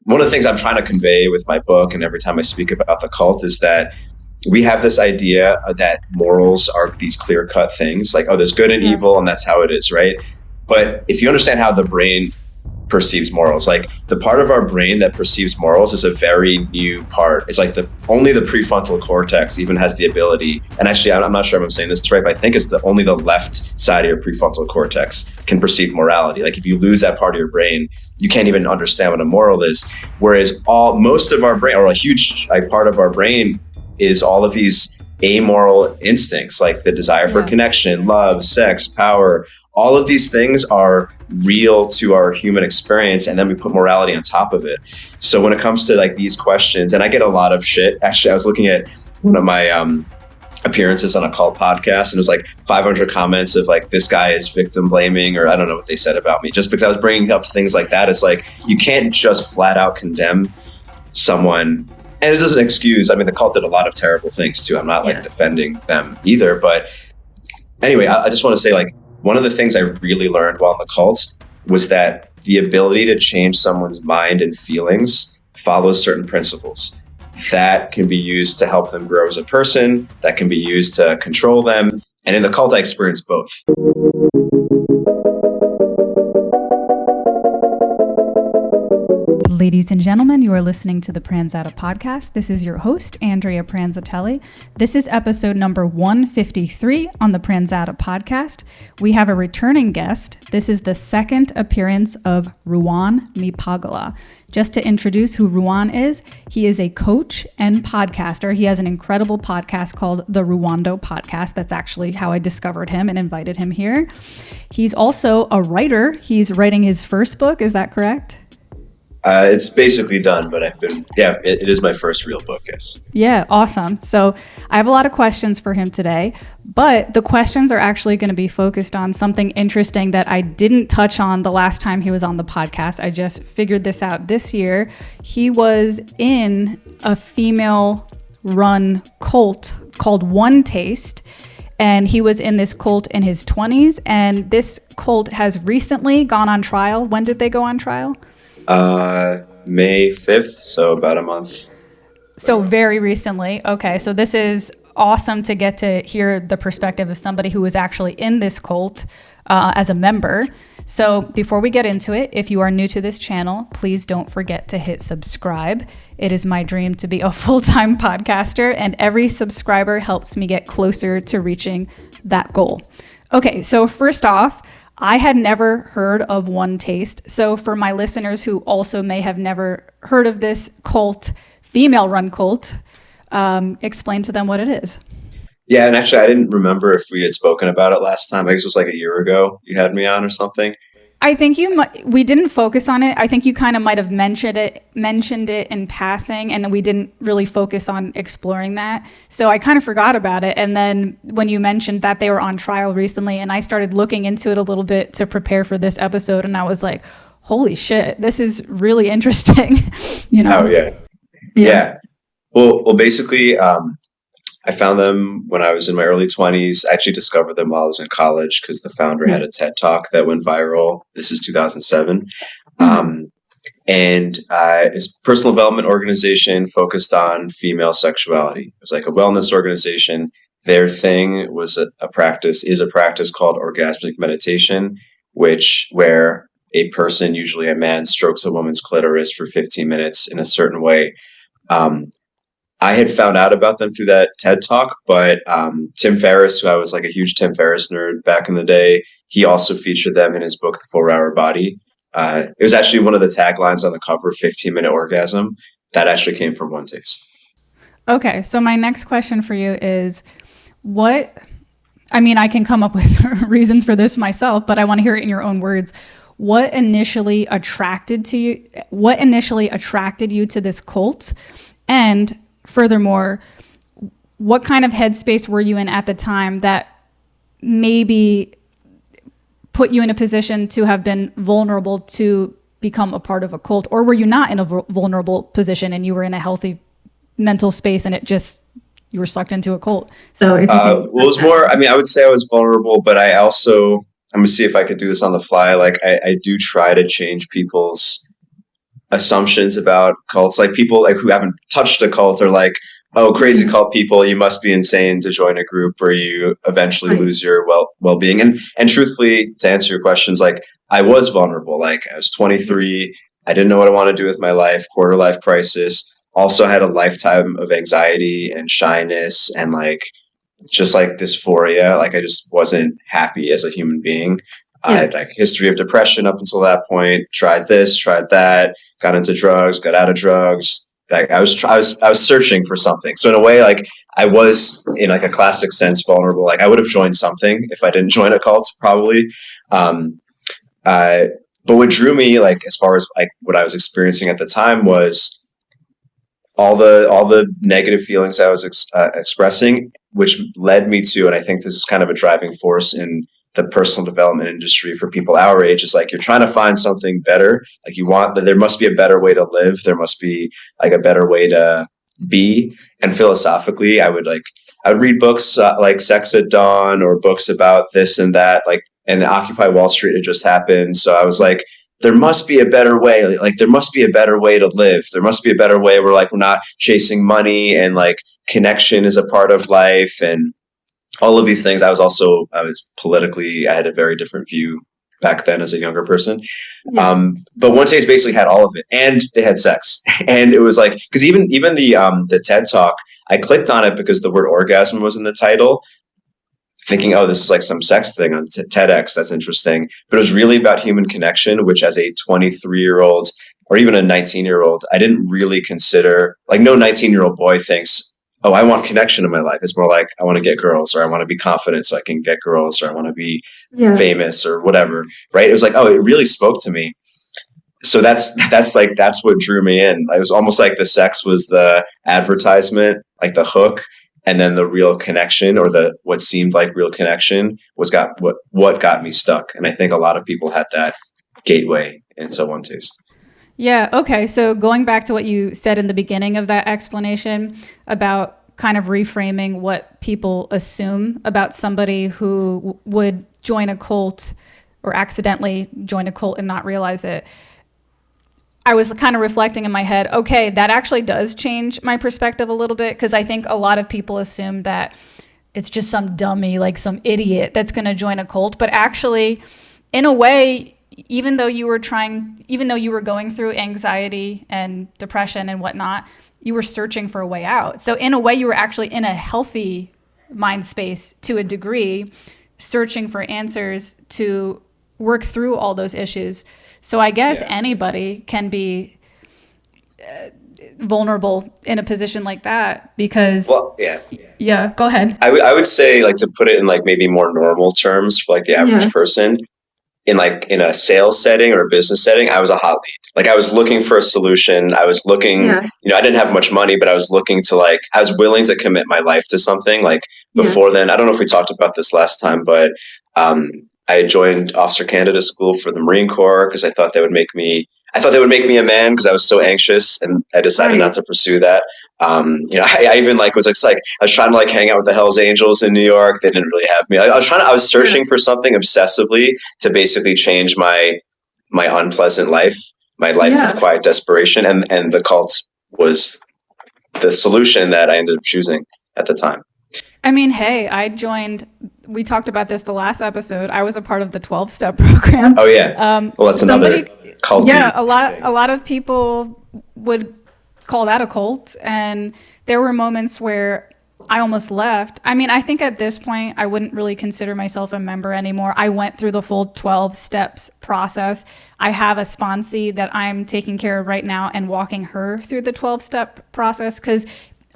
one of the things I'm trying to convey with my book and every time I speak about the cult is that we have this idea that morals are these clear-cut things, like, oh, there's good and evil, and that's how it is, right? But if you understand how the brain perceives morals, like the part of our brain that perceives morals is a very new part. It's like only the prefrontal cortex even has the ability, and actually I'm not sure if I'm saying this right, but I think it's only the left side of your prefrontal cortex can perceive morality. Like if you lose that part of your brain, you can't even understand what a moral is. Whereas most of our brain, or a huge part of our brain, is all of these amoral instincts, like the desire for connection, love, sex, power. All of these things are real to our human experience, and then we put morality on top of it. So when it comes to like these questions, and I get a lot of shit. Actually, I was looking at one of my appearances on a cult podcast, and it was like 500 comments of like, this guy is victim blaming, or I don't know what they said about me, just because I was bringing up things like that. It's like, you can't just flat out condemn someone. And it doesn't excuse, I mean, the cult did a lot of terrible things too. I'm not like defending them either. But anyway, I just want to say, like, one of the things I really learned while in the cult was that the ability to change someone's mind and feelings follows certain principles that can be used to help them grow as a person, that can be used to control them. And in the cult, I experienced both. Ladies and gentlemen, you are listening to the Pranzata Podcast. This is your host, Andrea Pranzatelli. This is episode number 153 on the Pranzata Podcast. We have a returning guest. This is the second appearance of Ruwan Meepagala. Just to introduce who Ruwan is, he is a coach and podcaster. He has an incredible podcast called the RUWANDO Podcast. That's actually how I discovered him and invited him here. He's also a writer. He's writing his first book. Is that correct? It's basically done, but it is my first real book, yes. Yeah, awesome. So I have a lot of questions for him today, but the questions are actually going to be focused on something interesting that I didn't touch on the last time he was on the podcast. I just figured this out this year. He was in a female-run cult called OneTaste, and he was in this cult in his 20s, and this cult has recently gone on trial. When did they go on trial? May 5th, so about a month. So very recently. Okay, so this is awesome to get to hear the perspective of somebody who was actually in this cult as a member. So before we get into it, if you are new to this channel, please don't forget to hit subscribe. It is my dream to be a full-time podcaster, and every subscriber helps me get closer to reaching that goal. Okay, so first off, I had never heard of OneTaste. So for my listeners who also may have never heard of this cult, female-run cult, explain to them what it is. Yeah, and actually I didn't remember if we had spoken about it last time. I guess it was like a year ago you had me on or something. I think we didn't focus on it. I think you kind of might have mentioned it in passing, and we didn't really focus on exploring that. So I kind of forgot about it. And then when you mentioned that they were on trial recently, and I started looking into it a little bit to prepare for this episode, and I was like, holy shit, this is really interesting. You know? Oh, yeah. Well, basically, I found them when I was in my early 20s. I actually discovered them while I was in college because the founder had a TED Talk that went viral. This is 2007. And it's a personal development organization focused on female sexuality. It was like a wellness organization. Their thing was a practice called orgasmic meditation, where a person, usually a man, strokes a woman's clitoris for 15 minutes in a certain way. I had found out about them through that TED Talk, but Tim Ferriss, who I was like a huge Tim Ferriss nerd back in the day, he also featured them in his book, The 4-Hour Body. It was actually one of the taglines on the cover, 15-minute orgasm. That actually came from OneTaste. Okay, so my next question for you is, I can come up with reasons for this myself, but I want to hear it in your own words. What initially attracted you to this cult? And furthermore, what kind of headspace were you in at the time that maybe put you in a position to have been vulnerable to become a part of a cult? Or were you not in a vulnerable position and you were in a healthy mental space and you were sucked into a cult? So it was more, I would say I was vulnerable, but I also, I'm going to see if I could do this on the fly. Like I do try to change people's assumptions about cults. Like people like who haven't touched a cult are like, oh, crazy cult people, you must be insane to join a group where you eventually lose your well-being. And truthfully, to answer your questions, like I was vulnerable. Like I was 23, I didn't know what I wanted to do with my life, quarter life crisis. Also had a lifetime of anxiety and shyness and like just like dysphoria. Like I just wasn't happy as a human being. I had like history of depression up until that point. Tried this, tried that. Got into drugs. Got out of drugs. Like I was searching for something. So in a way, like I was in like a classic sense vulnerable. Like I would have joined something if I didn't join a cult, probably. Um, but what drew me, like as far as like what I was experiencing at the time, was all the negative feelings I was expressing, which led me to, and I think this is kind of a driving force in the personal development industry for people our age, is like you're trying to find something better. Like you want that there must be a better way to live. There must be like a better way to be. And philosophically, I would read books like Sex at Dawn or books about this and that, like, and Occupy Wall Street had just happened. So I was like, there must be a better way. Like there must be a better way to live. There must be a better way where like we're not chasing money and like connection is a part of life and all of these things. I was politically, I had a very different view back then as a younger person. But OneTaste basically had all of it, and they had sex. And it was like, because even the TED Talk, I clicked on it because the word orgasm was in the title, thinking, oh, this is like some sex thing on TEDx. That's interesting. But it was really about human connection, which as a 23-year-old or even a 19-year-old, I didn't really consider. Like no 19-year-old boy thinks, oh, I want connection in my life. It's more like I want to get girls, or I want to be confident so I can get girls, or I want to be famous or whatever. Right. It was like, oh, it really spoke to me. So that's what drew me in. It was almost like the sex was the advertisement, like the hook. And then the real connection, or what seemed like real connection, was what got me stuck. And I think a lot of people had that gateway into OneTaste. Yeah. Okay. So going back to what you said in the beginning of that explanation about kind of reframing what people assume about somebody who would join a cult or accidentally join a cult and not realize it, I was kind of reflecting in my head, okay, that actually does change my perspective a little bit, because I think a lot of people assume that it's just some dummy, like some idiot that's going to join a cult. But actually, in a way, even though you were going through anxiety and depression and whatnot, you were searching for a way out. So in a way, you were actually in a healthy mind space to a degree, searching for answers to work through all those issues. So I guess anybody can be vulnerable in a position like that because. Well, yeah. Go ahead. I would say, like, to put it in like maybe more normal terms for like the average person, in a sales setting or a business setting, I was a hot lead. Like I was looking for a solution. I was looking, I didn't have much money, but I was looking to I was willing to commit my life to something. Like before then, I don't know if we talked about this last time, but I had joined Officer Candidate School for the Marine Corps because I thought they would make me a man because I was so anxious, and I decided not to pursue that. I even was I was trying to hang out with the Hells Angels in New York. They didn't really have me. I was searching for something obsessively to basically change my unpleasant life, my life of quiet desperation, and the cult was the solution that I ended up choosing at the time. I mean, hey, we talked about this the last episode. I was a part of the 12-step program. Oh yeah. Well, that's another cult. Yeah, a lot of people would call that a cult, and there were moments where I almost left. I mean, I think at this point I wouldn't really consider myself a member anymore. I went through the full 12 steps process. I have a sponsee that I'm taking care of right now and walking her through the 12-step process, because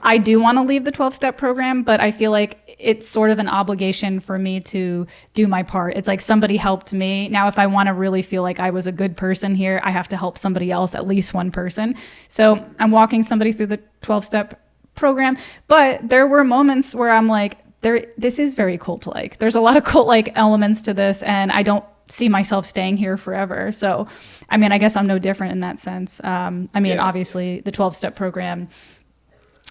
I do want to leave the 12-step program, but I feel like it's sort of an obligation for me to do my part. It's like somebody helped me. Now, if I want to really feel like I was a good person here, I have to help somebody else, at least one person. So I'm walking somebody through the 12-step program. But there were moments where I'm like, this is very cult-like. There's a lot of cult-like elements to this, and I don't see myself staying here forever. So, I mean, I guess I'm no different in that sense. Obviously, the 12-step program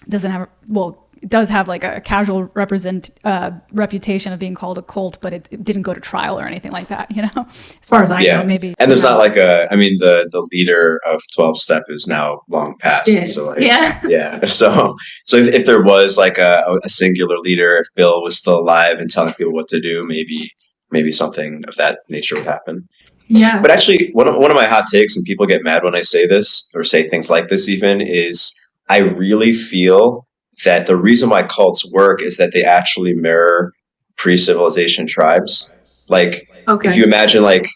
doesn't have, well, it does have like a casual reputation of being called a cult, but it didn't go to trial or anything like that, as far as I know, maybe. And there's not like the leader of 12 Step is now long past. Yeah. So like, yeah. So if there was like a singular leader, if Bill was still alive and telling people what to do, maybe something of that nature would happen. Yeah. But actually, one of my hot takes, and people get mad when I say this or say things like this even, is I really feel that the reason why cults work is that they actually mirror pre-civilization tribes. Like, if you imagine, like,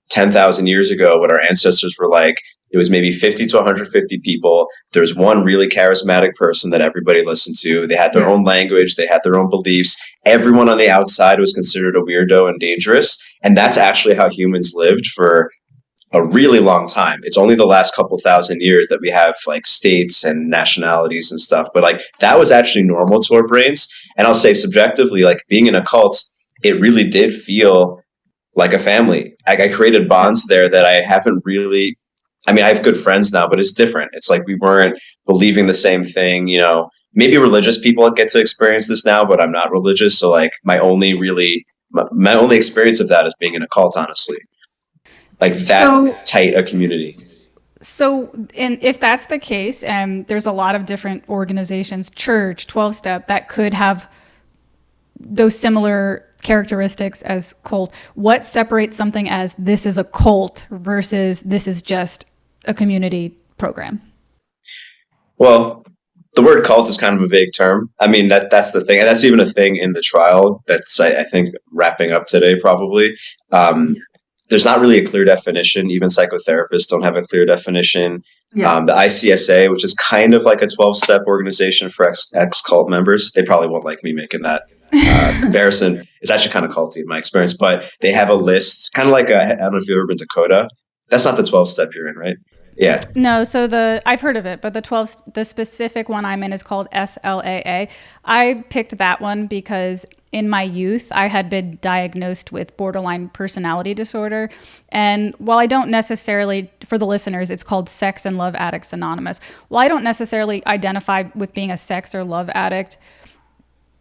10,000 years ago, what our ancestors were like, it was maybe 50 to 150 people. There's one really charismatic person that everybody listened to. They had their own language. They had their own beliefs. Everyone on the outside was considered a weirdo and dangerous. And that's actually how humans lived for a really long time. It's only the last couple thousand years that we have like states and nationalities and stuff. But like that was actually normal to our brains. And I'll say subjectively, like being in a cult, it really did feel like a family. Like I created bonds there that I haven't really, I mean, I have good friends now, but it's different. It's like we weren't believing the same thing, maybe religious people get to experience this now, but I'm not religious. So like my only experience of that is being in a cult, honestly. Like that tight a community. So, and if that's the case, and there's a lot of different organizations, church, 12-step, that could have those similar characteristics as cult, what separates something as this is a cult versus this is just a community program? Well, the word cult is kind of a vague term. I mean, that's the thing. And that's even a thing in the trial that's, I think, wrapping up today, probably. There's not really a clear definition. Even psychotherapists don't have a clear definition. Yeah. The ICSA, which is kind of like a 12-step organization for ex-cult members, they probably won't like me making that comparison. It's actually kind of culty in my experience, but they have a list, kind of like I don't know if you've ever been to Coda. That's not the 12-step you're in, right? Yeah. No, so I've heard of it, but the specific one I'm in is called SLAA. I picked that one because in my youth, I had been diagnosed with borderline personality disorder. And while I don't necessarily, for the listeners, it's called Sex and Love Addicts Anonymous. While I don't necessarily identify with being a sex or love addict,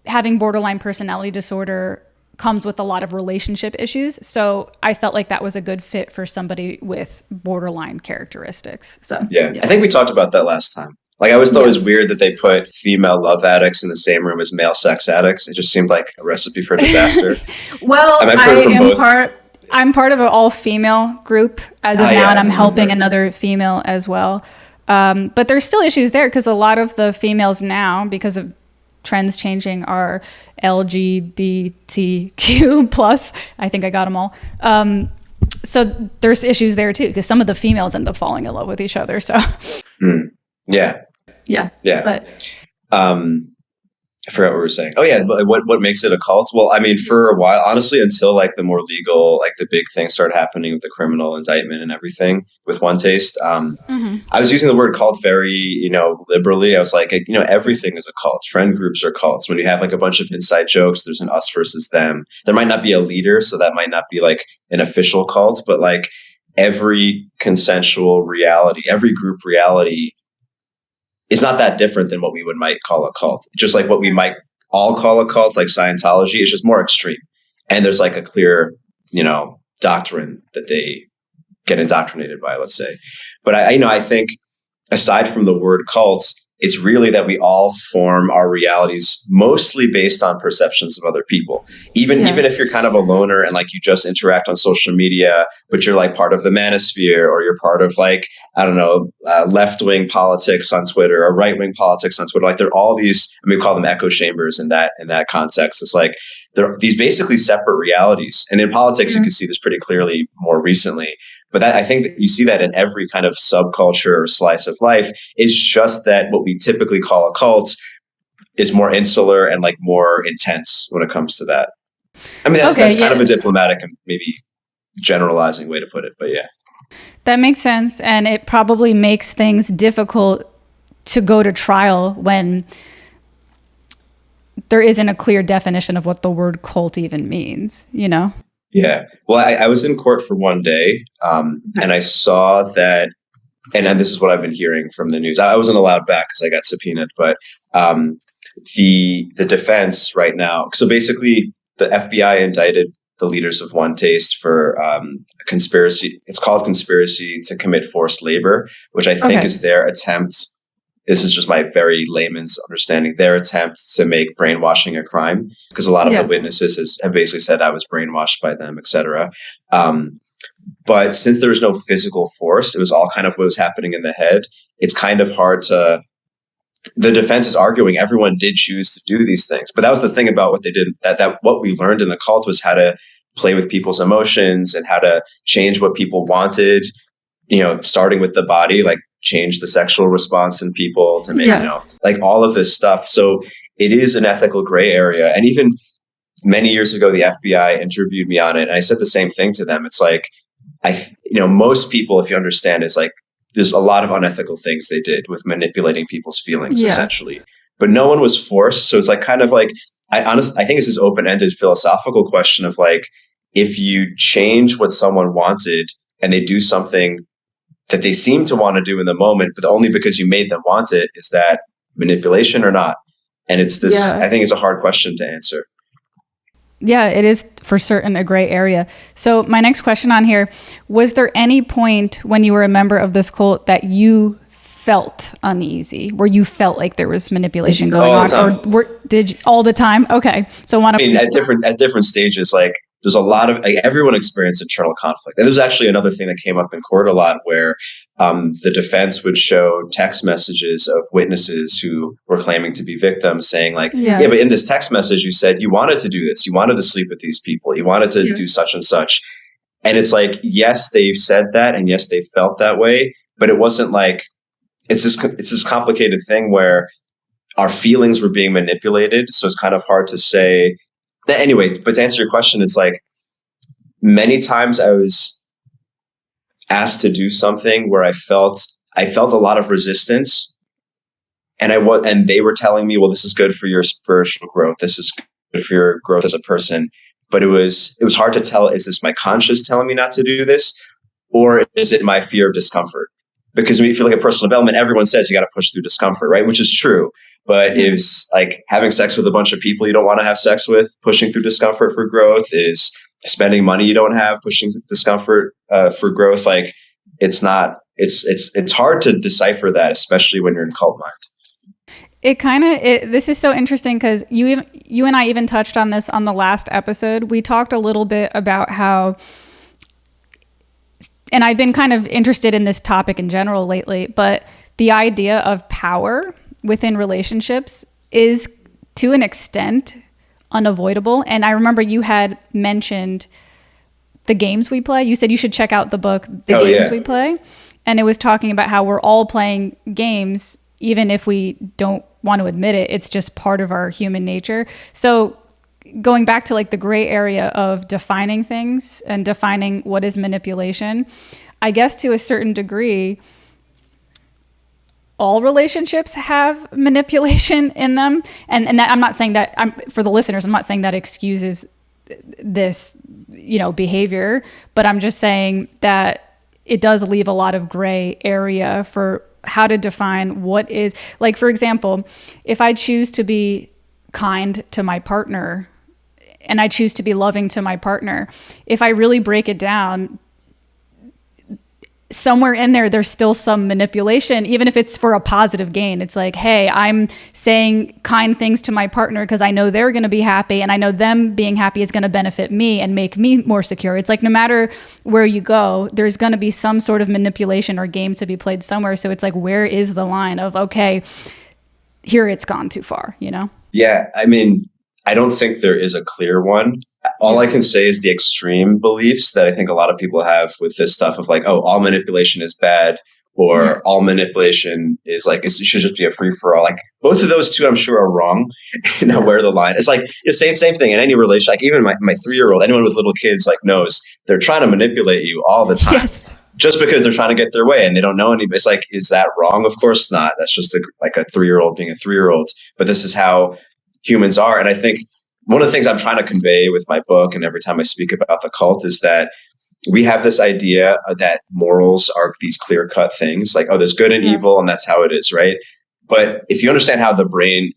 having borderline personality disorder comes with a lot of relationship issues. So I felt like that was a good fit for somebody with borderline characteristics. So yeah. I think we talked about that last time. Like I always thought it was weird that they put female love addicts in the same room as male sex addicts. It just seemed like a recipe for disaster. Well, I'm part of an all-female group as of now, and I'm helping another female as well. But there's still issues there because a lot of the females now, because of trends changing, are LGBTQ plus. I think I got them all. So there's issues there too, because some of the females end up falling in love with each other. So yeah. But I forgot what we were saying. Oh yeah, what makes it a cult? Well, I mean, for a while, honestly, until like the more legal, like the big things started happening with the criminal indictment and everything with OneTaste, I was using the word cult very, liberally. I was like, everything is a cult. Friend groups are cults. When you have like a bunch of inside jokes, there's an us versus them. There might not be a leader, so that might not be like an official cult, but like every consensual reality, every group reality is not that different than what we might call a cult. Just like what we might all call a cult, like Scientology, is just more extreme. And there's like a clear, doctrine that they get indoctrinated by, let's say. But I think aside from the word cult, it's really that we all form our realities mostly based on perceptions of other people. Even if you're kind of a loner and like you just interact on social media, but you're like part of the manosphere, or you're part of like, I don't know, left-wing politics on Twitter or right-wing politics on Twitter. Like there are all these, we call them echo chambers in that context. It's like there are these basically separate realities. And in politics, you can see this pretty clearly more recently. But I think that you see that in every kind of subculture or slice of life. It's just that what we typically call a cult is more insular and like more intense when it comes to that. I mean, that's kind of a diplomatic and maybe generalizing way to put it, but yeah. That makes sense. And it probably makes things difficult to go to trial when there isn't a clear definition of what the word cult even means, Yeah. Well, I was in court for one day, and I saw that and this is what I've been hearing from the news. I wasn't allowed back because I got subpoenaed, but the defense right now. So basically, the FBI indicted the leaders of OneTaste for a conspiracy. It's called conspiracy to commit forced labor, which I think is their attempt. This is just my very layman's understanding. Their attempt to make brainwashing a crime, because a lot of the witnesses have basically said I was brainwashed by them, etc. But since there was no physical force, it was all kind of what was happening in the head. It's kind of hard to. The defense is arguing everyone did choose to do these things, but that was the thing about what they did. That what we learned in the cult was how to play with people's emotions and how to change what people wanted. Starting with the body, like change the sexual response in people to make like all of this stuff. So it is an ethical gray area, and even many years ago, the FBI interviewed me on it, and I said the same thing to them. It's like most people, if you understand, it's like. There's a lot of unethical things they did with manipulating people's feelings, essentially. But no one was forced. So it's like kind of like, I think it's this open-ended philosophical question of like, if you change what someone wanted and they do something that they seem to want to do in the moment, but only because you made them want it, is that manipulation or not? And it's this, I think it's a hard question to answer. Yeah, it is for certain a gray area. So my next question on here, was there any point when you were a member of this cult that you felt uneasy, where you felt like there was manipulation going on, or did you, all the time? Okay. So at different stages, like there's a lot of, like, everyone experienced internal conflict. And there's actually another thing that came up in court a lot where the defense would show text messages of witnesses who were claiming to be victims saying like, but in this text message, you said you wanted to do this. You wanted to sleep with these people. You wanted to do such and such. And it's like, yes, they've said that. And yes, they felt that way. But it wasn't like, it's this complicated thing where our feelings were being manipulated. So it's kind of hard to say. Anyway, but to answer your question, it's like many times I was asked to do something where I felt a lot of resistance, and they were telling me, well, this is good for your spiritual growth. This is good for your growth as a person. But it was hard to tell, is this my conscience telling me not to do this? Or is it my fear of discomfort? Because when you feel like a personal development, everyone says you got to push through discomfort, right? Which is true. But is like having sex with a bunch of people you don't want to have sex with, pushing through discomfort for growth, is spending money you don't have, pushing discomfort for growth. Like it's hard to decipher that, especially when you're in cult mind. This is so interesting because you and I even touched on this on the last episode. We talked a little bit about how, and I've been kind of interested in this topic in general lately, but the idea of power within relationships is to an extent unavoidable. And I remember you had mentioned the games we play. You said you should check out the book, The Games We Play. And it was talking about how we're all playing games, even if we don't want to admit it. It's just part of our human nature. So going back to like the gray area of defining things and defining what is manipulation, I guess to a certain degree, all relationships have manipulation in them. And that, I'm not saying that, for the listeners, I'm not saying that excuses this, behavior, but I'm just saying that it does leave a lot of gray area for how to define what is, like, for example, if I choose to be kind to my partner and I choose to be loving to my partner, if I really break it down, somewhere in there's still some manipulation, even if it's for a positive gain. It's like, hey, I'm saying kind things to my partner because I know they're going to be happy, and I know them being happy is going to benefit me and make me more secure. It's like no matter where you go, there's going to be some sort of manipulation or game to be played somewhere. So it's like, where is the line of, okay, here it's gone too far, Yeah, I mean, I don't think there is a clear one. All I can say is the extreme beliefs that I think a lot of people have with this stuff of like, oh, all manipulation is bad, or all manipulation is like, it should just be a free for all. Like both of those two, I'm sure are wrong. Where the line. It's like the same thing in any relation. Like even my 3-year-old, anyone with little kids like knows they're trying to manipulate you all the time. Yes. Just because they're trying to get their way and they don't know any. It's like, is that wrong? Of course not. That's just like a 3-year-old being a 3-year-old. But this is how humans are. And I think one of the things I'm trying to convey with my book and every time I speak about the cult is that we have this idea that morals are these clear cut things, like, oh, there's good and evil, and that's how it is, right? But if you understand how the brain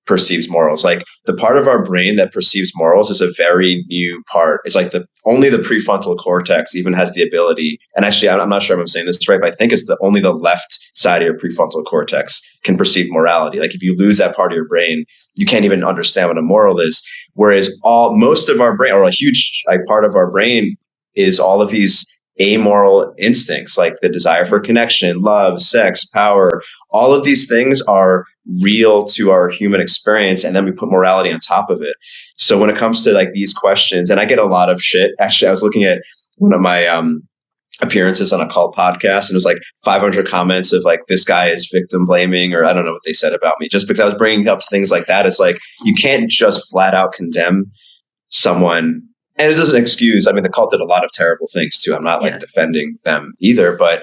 perceives morals, like the part of our brain that perceives morals is a very new part. It's like only the prefrontal cortex even has the ability. And actually, I'm not sure if I'm saying this right, but I think it's only the left side of your prefrontal cortex can perceive morality. Like if you lose that part of your brain, you can't even understand what a moral is. Whereas most of our brain, or a huge part of our brain, is all of these amoral instincts, like the desire for connection, love, sex, power. All of these things are real to our human experience, and then we put morality on top of it. So when it comes to like these questions, and I get a lot of shit. Actually, I was looking at one of my appearances on a cult podcast, and it was like 500 comments of like, this guy is victim blaming, or I don't know what they said about me, just because I was bringing up things like that. It's like, you can't just flat out condemn someone. And it doesn't excuse, I mean, the cult did a lot of terrible things too. I'm not like defending them either. But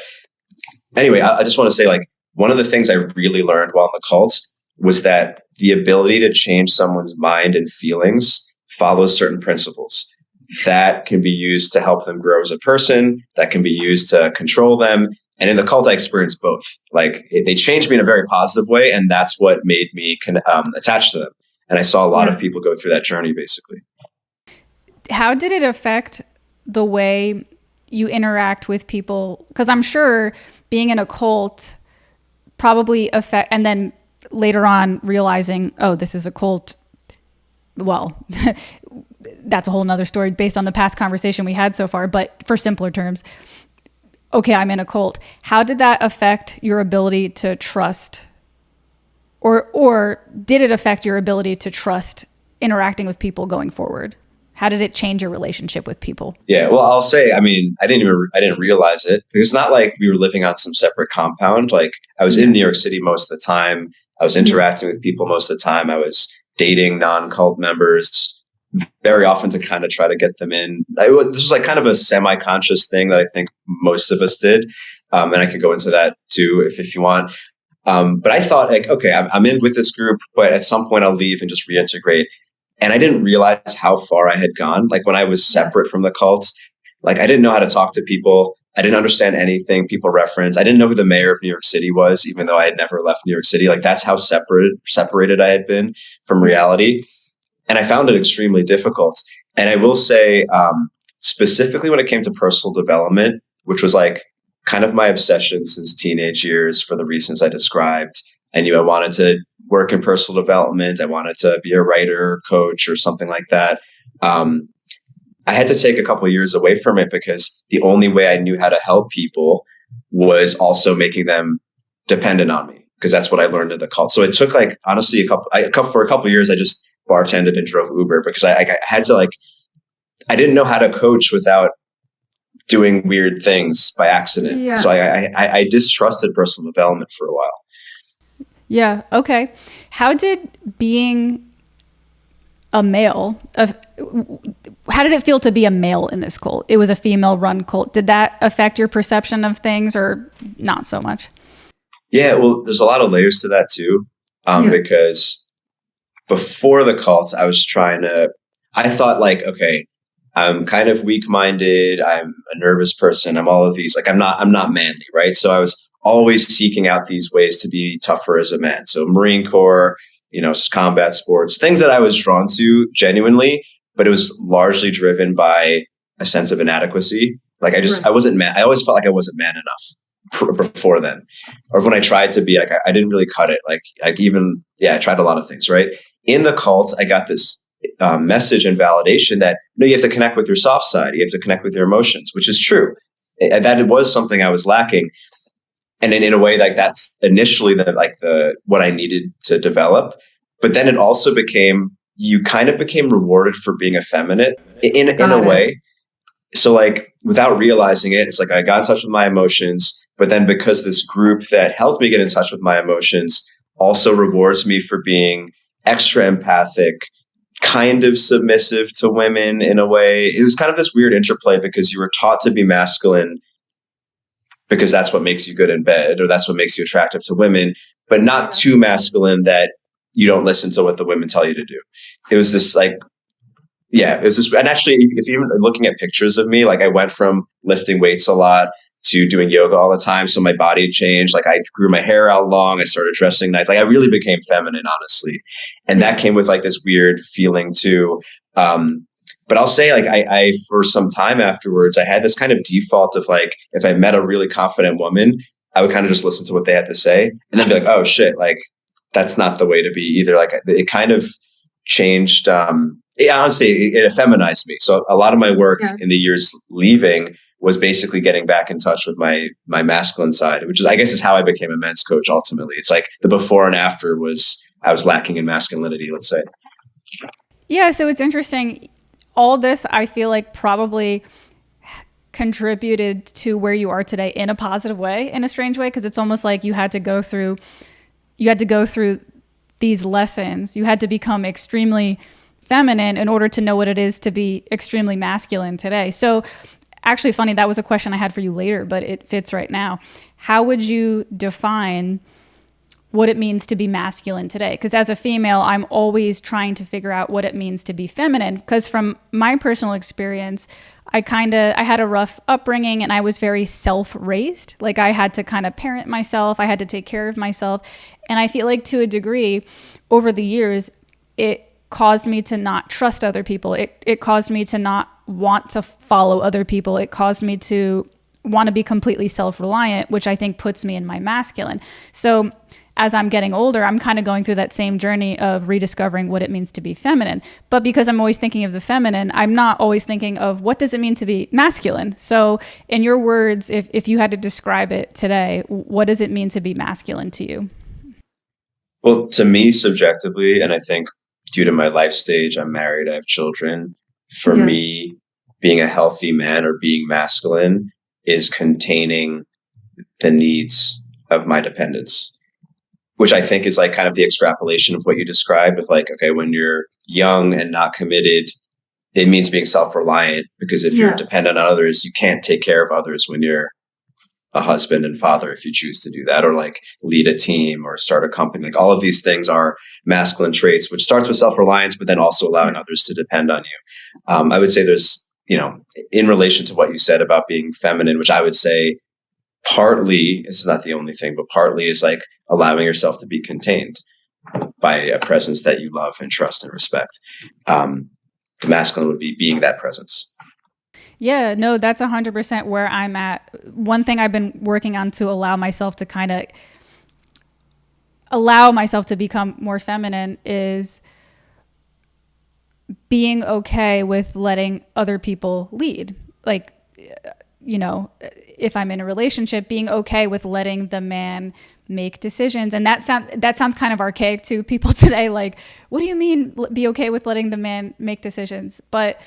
anyway, I just want to say, like, one of the things I really learned while in the cult was that the ability to change someone's mind and feelings follows certain principles that can be used to help them grow as a person, that can be used to control them. And in the cult, I experienced both. Like they changed me in a very positive way. And that's what made me attached to them. And I saw a lot of people go through that journey, basically. How did it affect the way you interact with people? Because I'm sure being in a cult probably affect, and then later on realizing, oh, this is a cult. Well, that's a whole nother story based on the past conversation we had so far. But for simpler terms, okay, I'm in a cult. How did that affect your ability to trust? Or did it affect your ability to trust interacting with people going forward? How did it change your relationship with people? Yeah, well, I'll say, I mean, I didn't realize it, because it's not like we were living on some separate compound. Like I was in New York City most of the time. I was interacting with people most of the time. I was dating non-cult members very often to kind of try to get them in. This was like kind of a semi-conscious thing that I think most of us did. And I could go into that too, if you want. But I thought, like, okay, I'm in with this group, but at some point I'll leave and just reintegrate. And I didn't realize how far I had gone. Like when I was separate from the cults, like I didn't know how to talk to people. I didn't understand anything people reference. I didn't know who the mayor of New York City was, even though I had never left New York City. Like that's how separated I had been from reality. And I found it extremely difficult. And I will say, specifically when it came to personal development, which was like kind of my obsession since teenage years for the reasons I described. I knew I wanted to work in personal development. I wanted to be a writer, coach, or something like that. I had to take a couple of years away from it because the only way I knew how to help people was also making them dependent on me, because that's what I learned in the cult. So it took like, honestly, for a couple of years, I just bartended and drove Uber because I had to, like, I didn't know how to coach without doing weird things by accident. Yeah. So I distrusted personal development for a while. Yeah. Okay. How did being a male, how did it feel to be a male in this cult? It was a female run cult. Did that affect your perception of things or not so much? Yeah, well, there's a lot of layers to that too. Because before the cult, I thought like, okay, I'm kind of weak-minded. I'm a nervous person. I'm all of these, like, I'm not manly, right? So I was always seeking out these ways to be tougher as a man. So Marine Corps, combat sports, things that I was drawn to genuinely, but it was largely driven by a sense of inadequacy. Like I wasn't man. I always felt like I wasn't man enough before then, or when I tried to be, like, I didn't really cut it. I tried a lot of things, right? In the cult, I got this message and validation that, no, you have to connect with your soft side. You have to connect with your emotions, which is true. That it was something I was lacking. And then in a way, like that's initially what I needed to develop. But then it also you kind of became rewarded for being effeminate in a way. So like without realizing it, it's like I got in touch with my emotions, but then because this group that helped me get in touch with my emotions also rewards me for being extra empathic, kind of submissive to women in a way. It was kind of this weird interplay because you were taught to be masculine because that's what makes you good in bed, or that's what makes you attractive to women, but not too masculine that you don't listen to what the women tell you to do. It was this like, yeah, it was just, and actually, if you're looking at pictures of me, like I went from lifting weights a lot to doing yoga all the time. So my body changed. Like I grew my hair out long. I started dressing nice. Like I really became feminine, honestly. And that came with like this weird feeling too. But I'll say like, I, for some time afterwards, I had this kind of default of like, if I met a really confident woman, I would kind of just listen to what they had to say and then be like, oh shit, like that's not the way to be either. Like it kind of changed, honestly, it effeminized me. So a lot of my work in the years leaving was basically getting back in touch with my masculine side, which is, I guess, is how I became a men's coach. Ultimately, it's like the before and after I was lacking in masculinity, let's say. Yeah. So it's interesting. All this, I feel like, probably contributed to where you are today in a positive way, in a strange way, because it's almost like you had to go through these lessons. You had to become extremely feminine in order to know what it is to be extremely masculine today. So actually, funny, that was a question I had for you later, but it fits right now. How would you define what it means to be masculine today? Because as a female, I'm always trying to figure out what it means to be feminine. Because from my personal experience, I had a rough upbringing and I was very self-raised. Like I had to kind of parent myself. I had to take care of myself. And I feel like to a degree over the years, it caused me to not trust other people. It caused me to not want to follow other people. It caused me to want to be completely self-reliant, which I think puts me in my masculine. So as I'm getting older, I'm kind of going through that same journey of rediscovering what it means to be feminine. But because I'm always thinking of the feminine, I'm not always thinking of what does it mean to be masculine. So in your words, if you had to describe it today, what does it mean to be masculine to you? Well, to me, subjectively, and I think due to my life stage, I'm married, I have children. For me, being a healthy man or being masculine is containing the needs of my dependents, which I think is like kind of the extrapolation of what you described of like, okay, when you're young and not committed, it means being self-reliant, because if you're dependent on others, you can't take care of others when you're a husband and father, if you choose to do that, or like lead a team or start a company. Like all of these things are masculine traits, which starts with self-reliance, but then also allowing others to depend on you. I would say there's, in relation to what you said about being feminine, which I would say partly, this is not the only thing, but partly is like allowing yourself to be contained by a presence that you love and trust and respect. The masculine would be being that presence. Yeah, no, that's 100% where I'm at. One thing I've been working on to allow myself to become more feminine is being okay with letting other people lead. Like, if I'm in a relationship, being okay with letting the man make decisions. And that sounds kind of archaic to people today. Like, what do you mean be okay with letting the man make decisions? But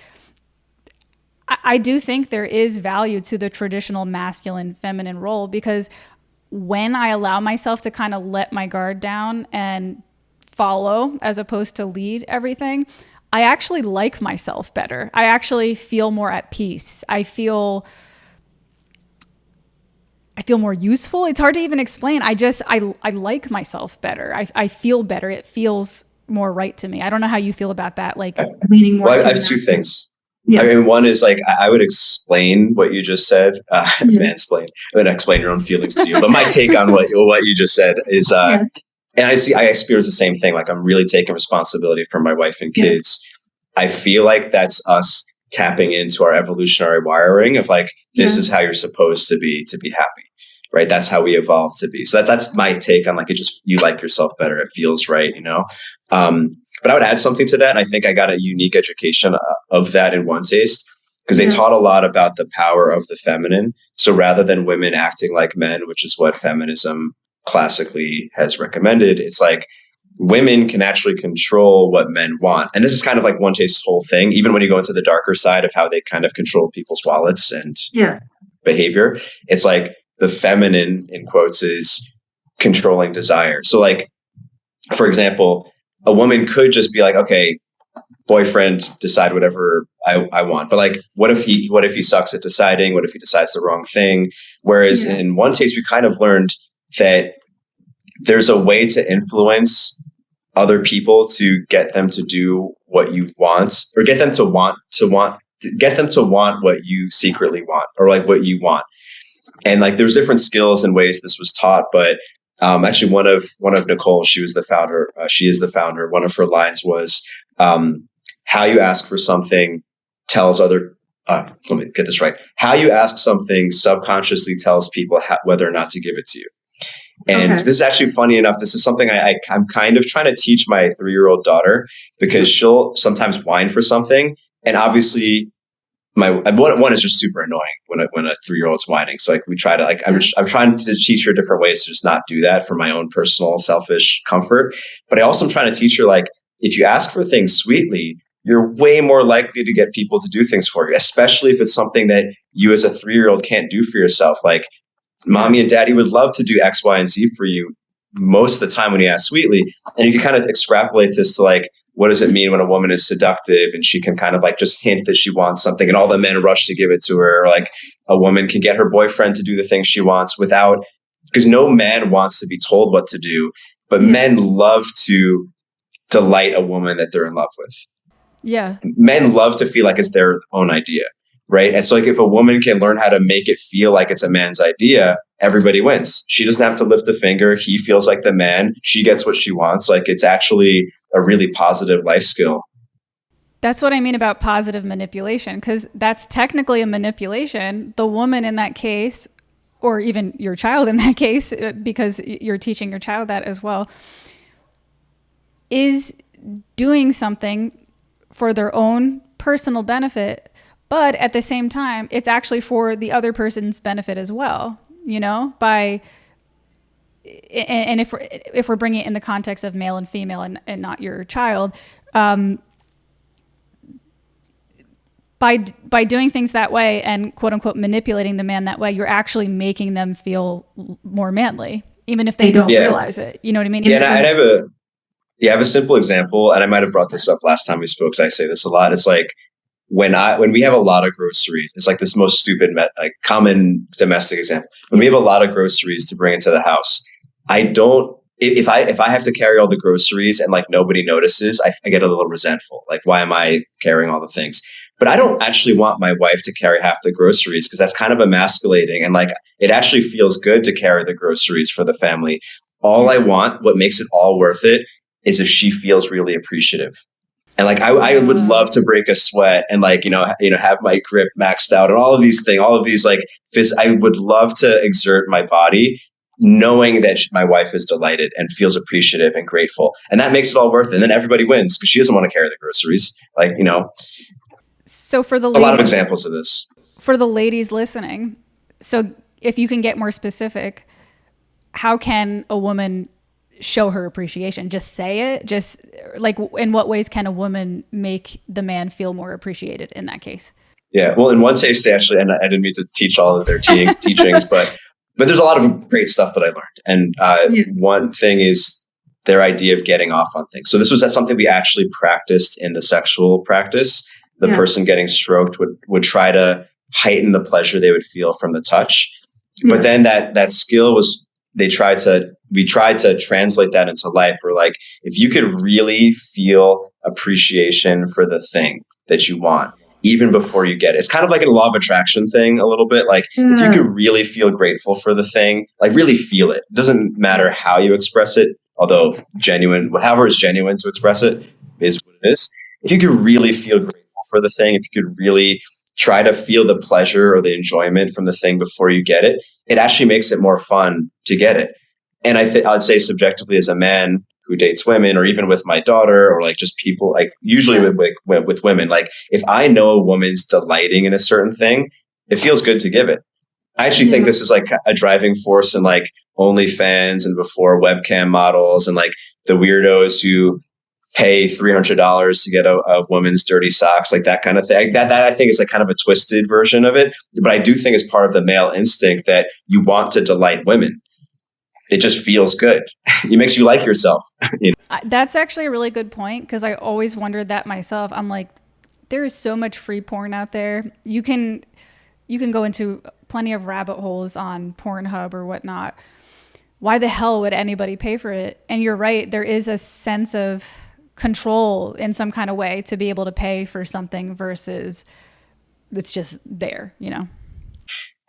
I do think there is value to the traditional masculine feminine role, because when I allow myself to kind of let my guard down and follow as opposed to lead everything, I actually like myself better. I actually feel more at peace. I feel more useful. It's hard to even explain. I like myself better. I feel better. It feels more right to me. I don't know how you feel about that. Like leaning more. Well, I have two things. Yeah. I mean, one is like, I would explain what you just said, mansplain, I would explain your own feelings to you. But my take on what you just said is, and I experience the same thing. Like I'm really taking responsibility for my wife and kids. I feel like that's us tapping into our evolutionary wiring of like, this is how you're supposed to be happy, right? That's how we evolved to be. So that's my take on like, you like yourself better. It feels right, But I would add something to that. And I think I got a unique education of that in OneTaste, because they taught a lot about the power of the feminine. So rather than women acting like men, which is what feminism classically has recommended, it's like women can actually control what men want. And this is kind of like OneTaste's whole thing, even when you go into the darker side of how they kind of control people's wallets and behavior. It's like the feminine, in quotes, is controlling desire. So like, for example, a woman could just be like, okay, boyfriend, decide whatever I want. But like, what if he sucks at deciding? What if he decides the wrong thing? Whereas in OneTaste, we kind of learned that there's a way to influence other people to get them to do what you want, or get them to want what you secretly want, or like what you want. And like there's different skills and ways this was taught, but actually one of Nicole, she is the founder. One of her lines was, how you ask for something tells other, let me get this right. How you ask something subconsciously tells people whether or not to give it to you. And this is actually funny enough. This is something I'm kind of trying to teach my 3-year-old daughter, because she'll sometimes whine for something. And obviously one is just super annoying when a 3-year-old's whining. So like we try to I'm trying to teach her different ways to just not do that for my own personal selfish comfort. But I also am trying to teach her, like, if you ask for things sweetly, you're way more likely to get people to do things for you, especially if it's something that you as a 3-year-old can't do for yourself. Like, mommy and daddy would love to do X, Y, and Z for you most of the time when you ask sweetly. And you can kind of extrapolate this to like, what does it mean when a woman is seductive and she can kind of like just hint that she wants something and all the men rush to give it to her? Or like a woman can get her boyfriend to do the things she wants because no man wants to be told what to do, but men love to delight a woman that they're in love with. Yeah. Men love to feel like it's their own idea. Right. And so like if a woman can learn how to make it feel like it's a man's idea, everybody wins. She doesn't have to lift a finger. He feels like the man. She gets what she wants. Like, it's actually a really positive life skill. That's what I mean about positive manipulation, because that's technically a manipulation. The woman in that case, or even your child in that case, because you're teaching your child that as well, is doing something for their own personal benefit. But at the same time, it's actually for the other person's benefit as well, you know, and if we're bringing it in the context of male and female and not your child, by doing things that way and quote unquote manipulating the man that way, you're actually making them feel more manly, even if they don't realize it. You know what I mean? Yeah, and I have a simple example, and I might have brought this up last time we spoke, because I say this a lot. It's like, when we have a lot of groceries, it's like this most stupid, common domestic example. When we have a lot of groceries to bring into the house, if I have to carry all the groceries and like nobody notices, I get a little resentful. Like, why am I carrying all the things? But I don't actually want my wife to carry half the groceries, because that's kind of emasculating. And like, it actually feels good to carry the groceries for the family. All I want, what makes it all worth it, is if she feels really appreciative. And like, I would love to break a sweat and like, have my grip maxed out and all of these like, I would love to exert my body knowing that my wife is delighted and feels appreciative and grateful. And that makes it all worth it. And then everybody wins, because she doesn't want to carry the groceries. Like, So for the a lot of examples of this. For the ladies listening, so if you can get more specific, how can a woman show her appreciation? Just say it. Just like, in what ways can a woman make the man feel more appreciated in that case? Yeah. Well, in OneTaste, they actually, and I didn't mean to teach all of their teachings, but there's a lot of great stuff that I learned. And one thing is their idea of getting off on things. So this was something we actually practiced in the sexual practice. The person getting stroked would try to heighten the pleasure they would feel from the touch. But then that skill was, we tried to translate that into life. Where like, if you could really feel appreciation for the thing that you want, even before you get it, it's kind of like a law of attraction thing a little bit. Like, if you could really feel grateful for the thing, like really feel it. It doesn't matter how you express it, although however is genuine to express it is what it is. If you could really feel grateful for the thing, if you could really try to feel the pleasure or the enjoyment from the thing before you get it, it actually makes it more fun to get it. And I'd say subjectively, as a man who dates women, or even with my daughter, or like just people, like usually with women, like if I know a woman's delighting in a certain thing, it feels good to give it. I actually think this is like a driving force in like OnlyFans and before webcam models and like the weirdos who pay $300 to get a woman's dirty socks, like that kind of thing. That I think is like kind of a twisted version of it. But I do think it's part of the male instinct that you want to delight women. It just feels good. It makes you like yourself. That's actually a really good point, because I always wondered that myself. I'm like, there is so much free porn out there. You can go into plenty of rabbit holes on Pornhub or whatnot. why the hell would anybody pay for it? And you're right. There is a sense of control in some kind of way to be able to pay for something versus it's just there, you know?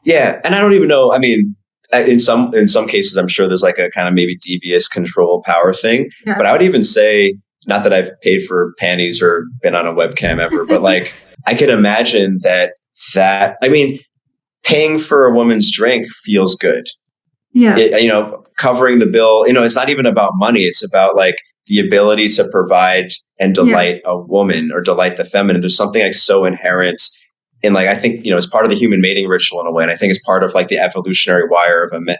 Yeah. And I don't even know. I mean, in some cases, I'm sure there's like a kind of maybe devious control power thing, but I would even say, not that I've paid for panties or been on a webcam ever, but like I could imagine I mean, paying for a woman's drink feels good. Yeah. Covering the bill, it's not even about money. It's about like the ability to provide and delight a woman or delight the feminine. There's something like so inherent in, like, I think, it's part of the human mating ritual in a way. And I think it's part of like the evolutionary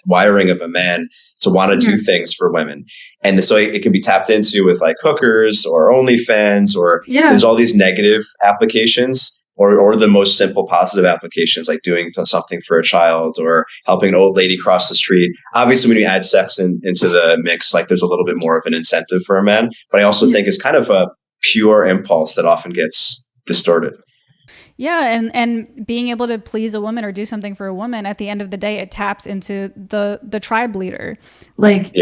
wiring of a man to want to do things for women. And so it can be tapped into with like hookers or OnlyFans or there's all these negative applications or the most simple positive applications, like doing something for a child or helping an old lady cross the street. Obviously, when you add sex into the mix, like there's a little bit more of an incentive for a man. But I also think it's kind of a pure impulse that often gets distorted. Yeah, and being able to please a woman or do something for a woman, at the end of the day, it taps into the tribe leader. Like,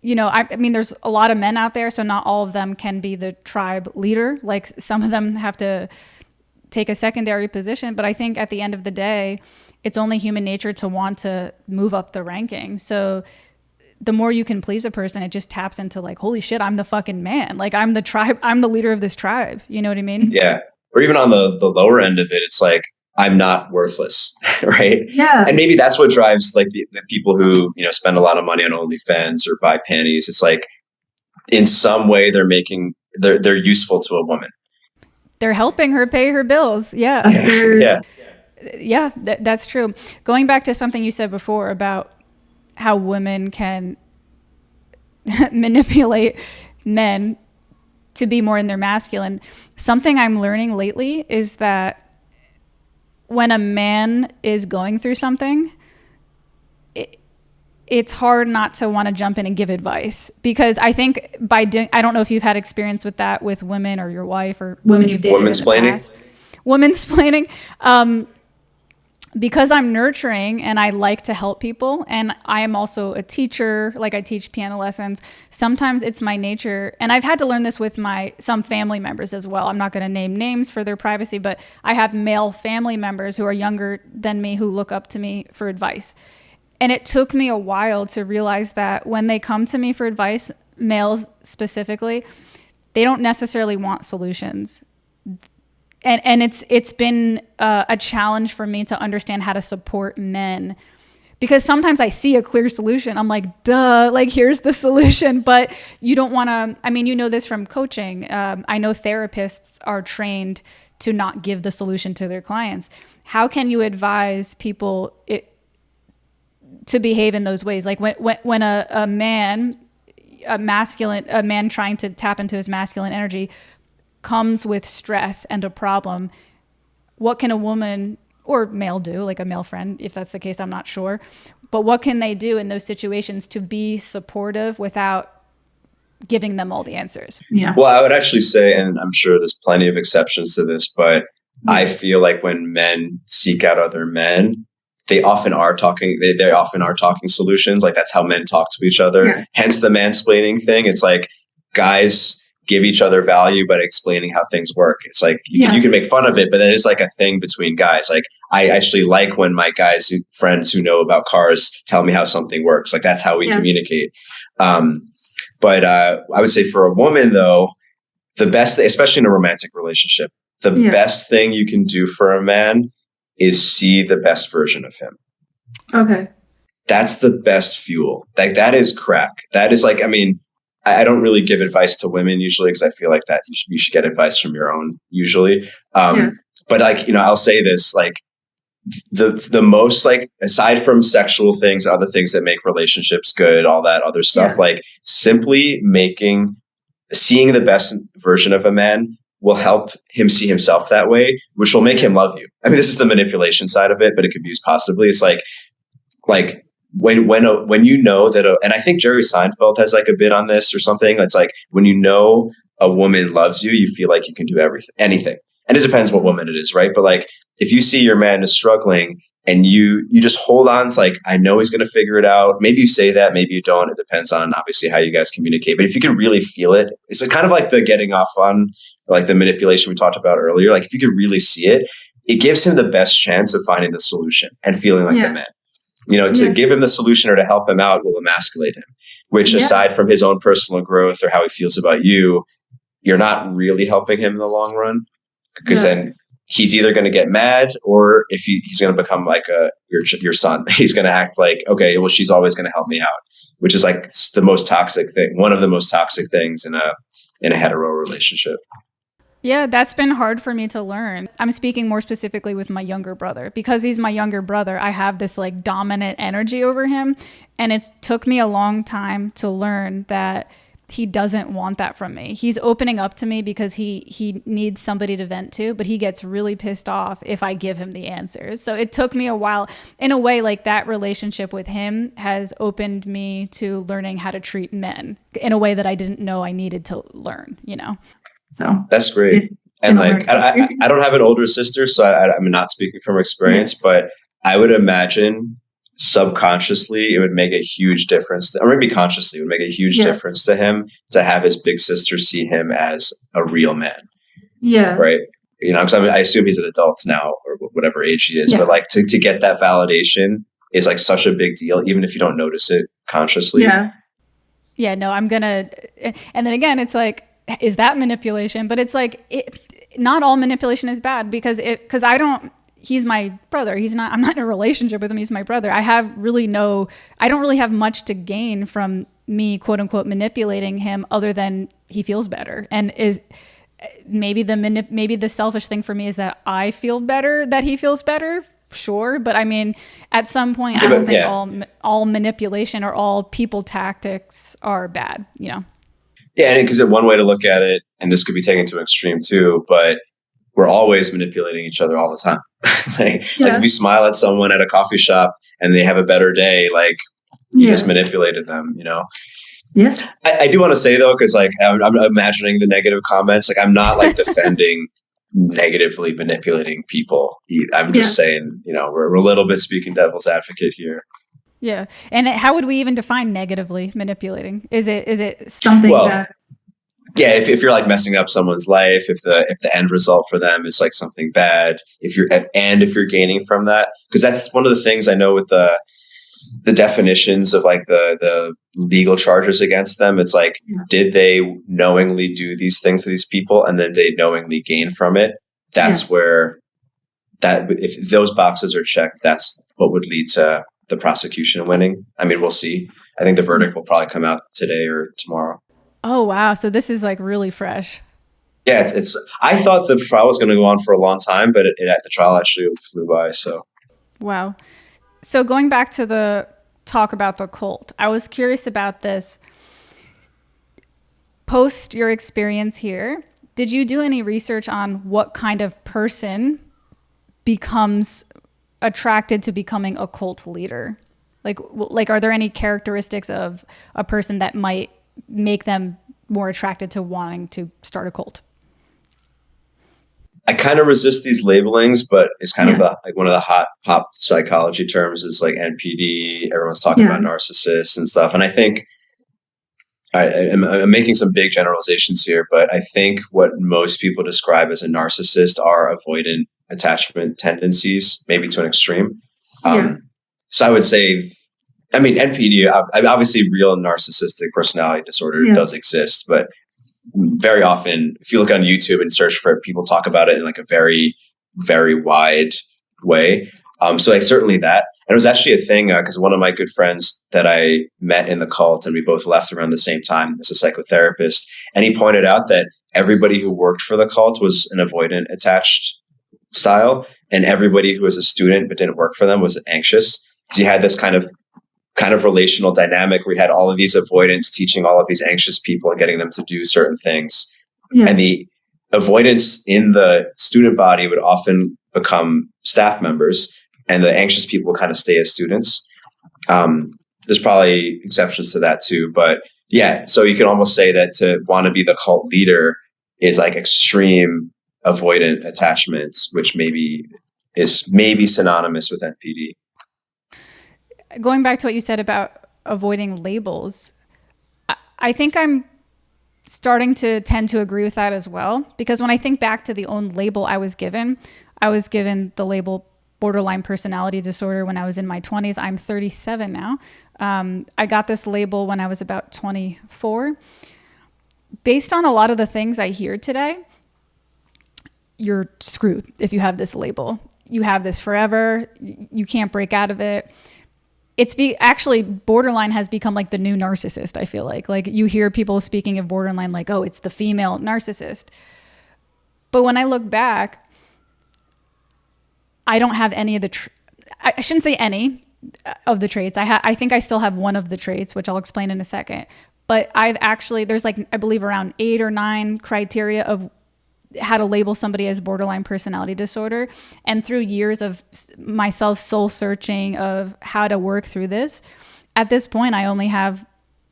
I mean, there's a lot of men out there, so not all of them can be the tribe leader. Like, some of them have to take a secondary position. But I think at the end of the day, it's only human nature to want to move up the ranking. So the more you can please a person, it just taps into like, holy shit, I'm the fucking man. Like, I'm the tribe. I'm the leader of this tribe. You know what I mean? Yeah. Or even on the lower end of it, it's like, I'm not worthless, right? Yeah. And maybe that's what drives like the people who, spend a lot of money on OnlyFans or buy panties. It's like, in some way they're useful to a woman. They're helping her pay her bills. Yeah. Yeah, that's true. Going back to something you said before about how women can manipulate men to be more in their masculine. Something I'm learning lately is that when a man is going through something, it's hard not to want to jump in and give advice, because I think I don't know if you've had experience with that with women or your wife or women you've dated in the past. Womansplaining. Because I'm nurturing and I like to help people, and I am also a teacher, like I teach piano lessons. Sometimes it's my nature, and I've had to learn this with some family members as well. I'm not going to name names for their privacy, but I have male family members who are younger than me who look up to me for advice. And it took me a while to realize that when they come to me for advice, males specifically, they don't necessarily want solutions. And it's been a challenge for me to understand how to support men, because sometimes I see a clear solution. I'm like, duh, like here's the solution. But you don't want to, I mean, this from coaching. I know therapists are trained to not give the solution to their clients. How can you advise people to behave in those ways? Like when a man trying to tap into his masculine energy comes with stress and a problem, what can a woman or male do, like a male friend, if that's the case, I'm not sure, but what can they do in those situations to be supportive without giving them all the answers? Yeah. Well, I would actually say, and I'm sure there's plenty of exceptions to this, but I feel like when men seek out other men, they often are talking solutions. Like, that's how men talk to each other. Yeah. Hence the mansplaining thing. It's like guys give each other value by explaining how things work. It's like you can make fun of it, but it is like a thing between guys. Like, I actually like when my friends who know about cars tell me how something works. Like, that's how we communicate. But I would say for a woman, though, the best, especially in a romantic relationship, the best thing you can do for a man is see the best version of him. Okay. That's the best fuel. Like, that is crack. That is like, I mean, I don't really give advice to women usually, because I feel like that you should get advice from your own usually. But like, I'll say this, like the most, like, aside from sexual things, other things that make relationships good, all that other stuff, like simply seeing the best version of a man will help him see himself that way, which will make him love you. I mean, this is the manipulation side of it, but it could be used positively. It's like when you know that, and I think Jerry Seinfeld has like a bit on this or something. It's like, when you know a woman loves you, you feel like you can do anything. And it depends what woman it is, right? But like, if you see your man is struggling and you just hold on to like, I know he's going to figure it out. Maybe you say that, maybe you don't. It depends on obviously how you guys communicate. But if you can really feel it, it's kind of like the getting off on, like the manipulation we talked about earlier. Like if you can really see it, it gives him the best chance of finding the solution and feeling like the man. You know, to give him the solution or to help him out will emasculate him, which aside from his own personal growth or how he feels about you, you're not really helping him in the long run, because then he's either going to get mad, or if he's going to become like your son. He's going to act like, okay, well, she's always going to help me out, which is like the most toxic thing, one of the most toxic things in a hetero relationship. Yeah, that's been hard for me to learn. I'm speaking more specifically with my younger brother. Because he's my younger brother, I have this like dominant energy over him. And it took me a long time to learn that he doesn't want that from me. He's opening up to me because he needs somebody to vent to, but he gets really pissed off if I give him the answers. So it took me a while. In a way, like that relationship with him has opened me to learning how to treat men in a way that I didn't know I needed to learn, you know? So that's great. And like, I don't have an older sister, so I'm not speaking from experience, but I would imagine subconsciously it would make a huge difference, or maybe consciously it would make a huge difference to him to have his big sister see him as a real man. Yeah. Right. You know, because I assume he's an adult now or whatever age he is, but like to get that validation is like such a big deal, even if you don't notice it consciously. Yeah. Yeah. No, I'm gonna, and then again, it's like, is that manipulation? But it's like, not all manipulation is bad, because he's my brother. I'm not in a relationship with him. He's my brother. I don't really have much to gain from me, quote unquote, manipulating him, other than he feels better. And maybe the selfish thing for me is that I feel better, that he feels better. Sure. But I mean, at some point, I don't think all manipulation or all people tactics are bad, you know? Yeah, and because one way to look at it, and this could be taken to an extreme too, but we're always manipulating each other all the time. Like if you smile at someone at a coffee shop and they have a better day, like you just manipulated them, you know? Yeah. I do want to say though, because like I'm imagining the negative comments. Like I'm not like defending negatively manipulating people. I'm just saying, you know, we're a little bit speaking devil's advocate here. Yeah. And how would we even define negatively manipulating? Is it something that... Yeah, if you're like messing up someone's life, if the end result for them is like something bad, if you're gaining from that, because that's one of the things I know with the definitions of like the legal charges against them. It's like, did they knowingly do these things to these people and then they knowingly gain from it? That's where if those boxes are checked, that's what would lead to the prosecution winning. I mean, we'll see. I think the verdict will probably come out today or tomorrow. Oh, wow. So this is like really fresh. Yeah, it's. I thought the trial was going to go on for a long time, but the trial actually flew by. So, wow. So going back to the talk about the cult, I was curious about this. Post your experience here, did you do any research on what kind of person becomes attracted to becoming a cult leader? Like, are there any characteristics of a person that might make them more attracted to wanting to start a cult? I kind of resist these labelings, but it's kind of like one of the hot pop psychology terms is like NPD. Everyone's talking about narcissists and stuff. And I think I'm making some big generalizations here, but I think what most people describe as a narcissist are avoidant attachment tendencies, maybe to an extreme. So I would say, I mean, NPD, obviously real narcissistic personality disorder does exist, but very often, if you look on YouTube and search for it, people talk about it in like a very, very wide way. So like certainly that. And it was actually a thing because one of my good friends that I met in the cult, and we both left around the same time as a psychotherapist, and he pointed out that everybody who worked for the cult was an avoidant attached style, and everybody who was a student but didn't work for them was anxious. So you had this kind of relational dynamic where we had all of these avoidants teaching all of these anxious people and getting them to do certain things. And the avoidance in the student body would often become staff members, and the anxious people would kind of stay as students. There's probably exceptions to that too, but yeah, so you can almost say that to want to be the cult leader is like extreme avoidant attachments, which maybe is maybe synonymous with NPD. Going back to what you said about avoiding labels, I think I'm starting to tend to agree with that as well. Because when I think back to the own label I was given the label borderline personality disorder when I was in my 20s. I'm 37 now. I got this label when I was about 24. Based on a lot of the things I hear today, you're screwed if you have this label. You have this forever. You can't break out of it. Actually, borderline has become like the new narcissist, I feel like. Like you hear people speaking of borderline like, oh, it's the female narcissist. But when I look back, I don't have any of the, I shouldn't say any of the traits. I think I still have one of the traits, which I'll explain in a second. But there's like, I believe around 8 or 9 criteria of how to label somebody as borderline personality disorder. And through years of myself soul searching of how to work through this, at this point, I only have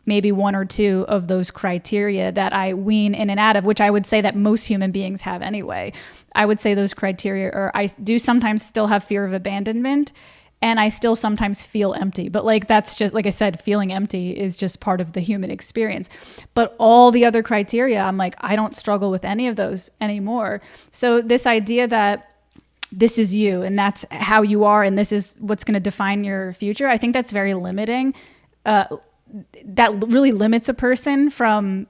maybe 1 or 2 of those criteria that I wean in and out of, which I would say that most human beings have anyway. I would say those criteria are, I do sometimes still have fear of abandonment, and I still sometimes feel empty. But like, that's just, like I said, feeling empty is just part of the human experience. But all the other criteria, I'm like, I don't struggle with any of those anymore. So this idea that this is you and that's how you are and this is what's going to define your future, I think that's very limiting. That really limits a person from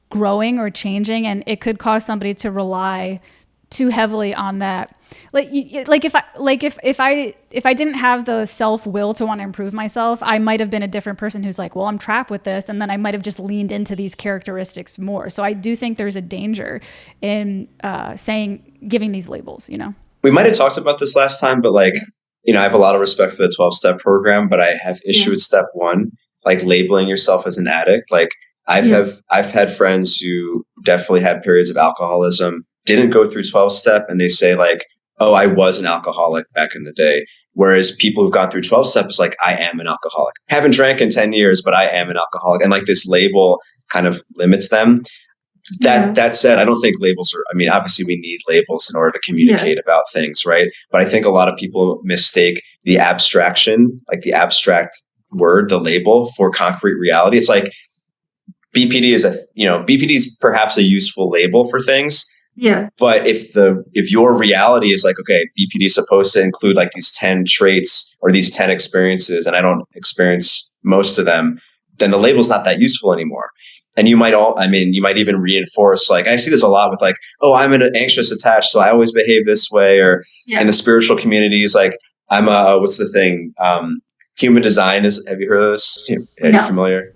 growing or changing, and it could cause somebody to rely too heavily on that. If I didn't have the self-will to want to improve myself, I might have been a different person who's like, well, I'm trapped with this, and then I might have just leaned into these characteristics more. So I do think there's a danger in giving these labels, you know. We might have talked about this last time, but like, you know, I have a lot of respect for the 12-step program, but I have issue with step 1, like labeling yourself as an addict. Like I've had friends who definitely had periods of alcoholism, didn't go through 12-step, and they say like, oh, I was an alcoholic back in the day. Whereas people who've gone through 12-step is like, I am an alcoholic. Haven't drank in 10 years, but I am an alcoholic. And like this label kind of limits them. That said, I don't think labels are, I mean, obviously we need labels in order to communicate about things, right? But I think a lot of people mistake the abstraction, like the abstract word, the label, for concrete reality. It's like BPD is perhaps a useful label for things. Yeah. But if your reality is like, okay, BPD is supposed to include like these 10 traits or these 10 experiences, and I don't experience most of them, then the label's not that useful anymore. And you might even reinforce, like, I see this a lot with like, oh, I'm an anxious attached, so I always behave this way. Or in the spiritual communities, like I'm what's the thing? Human design have you heard of this? Are you familiar?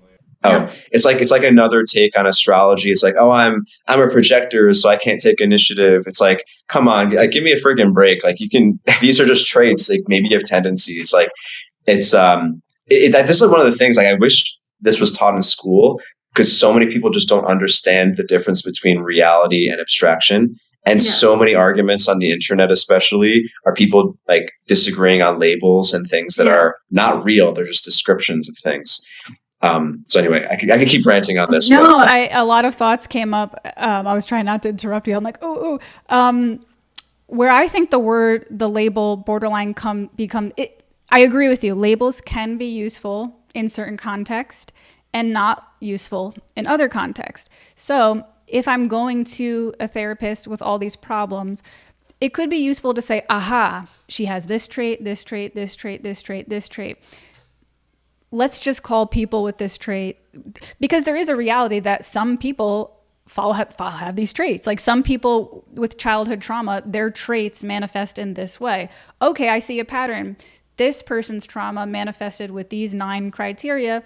Oh, it's like another take on astrology. It's like, oh, I'm a projector, so I can't take initiative. It's like, come on, give me a friggin' break. Like these are just traits. Like maybe you have tendencies. Like it's, this is one of the things, like I wish this was taught in school, because so many people just don't understand the difference between reality and abstraction. And so many arguments on the internet, especially, are people like disagreeing on labels and things that are not real. They're just descriptions of things. So anyway, I could keep ranting on this. No, a lot of thoughts came up. I was trying not to interrupt you. I'm like, where I think the label borderline I agree with you. Labels can be useful in certain context and not useful in other contexts. So if I'm going to a therapist with all these problems, it could be useful to say, aha, she has this trait, this trait, this trait, this trait, this trait. Let's just call people with this trait, because there is a reality that some people have these traits. Like some people with childhood trauma, their traits manifest in this way. Okay, I see a pattern. This person's trauma manifested with these 9 criteria.